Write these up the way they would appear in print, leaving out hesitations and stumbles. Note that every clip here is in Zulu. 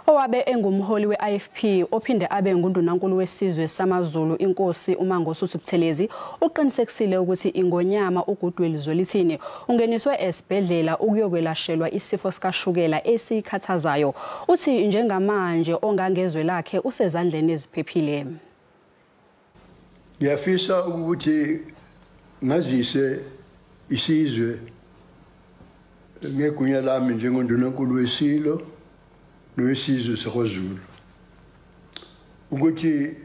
Owabe engumholi we-IFP ophinde abe nguNdunankulu wesizwe samaZulu inkosi uMangosuthu Buthelezi uqinisekisile ukuthi iNgonyama uGoodwill Zwelithini ungeniswe esibhedlela ukuyokwelashelwa isifo sikashukela esikhathazayo. Uthi njengamanje ongangezwe lakhe usezandleni eziphephile. Ngiyafisa ukuthi ngazise isizwe ngegunya lami njengoNdunankulu wesilo noyesizwe saKwaZulu ukuthi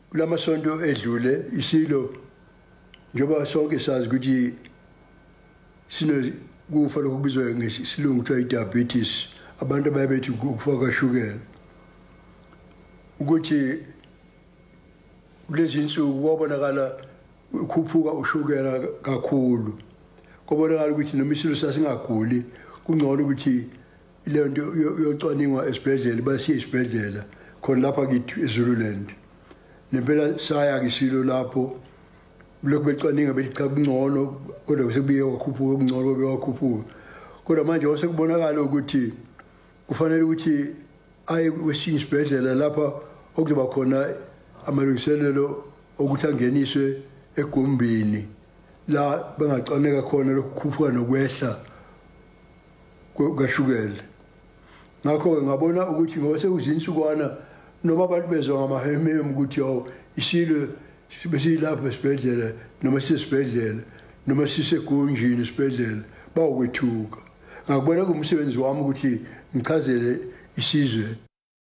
kulamasonto edlule isilo njoba sonke sazi ukuthi kufa lokubizwa ngesilungu kuthiwa diabetes abantu abayebethi ukufa kashukela ukuthi kulezi insuku kwabonakala ukhuphuka ushukela kakhulu kubonakala ukuthi noma isilo sasingaguli kungcono ukuthi le nto yocwaningwa esibhedlela basiye esibhedlela khona lapha kithi eZululand nempela saya kisilo lapho lokho becwaninga bethi cha kungcono kodwa sekubiye kwakhuphuka kungcono kwakhuphuka kodwa manje osekubonakala ukuthi kufanele ukuthi aye kwesinye isibhedlela lapha okuzoba khona amalungiselelo ukuthi angeniswe egumbini la bangacaneka khona lokukhuphuka nokwehla kashukela. Ngakho ngabona ukuthi ngoba sekuzinsukwana noma abantu bezwa ngamahememe ukuthi isilo besilapha esibhedlela noma sisibhedlela noma sisegunjini esibhedlela bakwethuka. Ngakubona kumsebenzi wami ukuthi ngichazele isizwe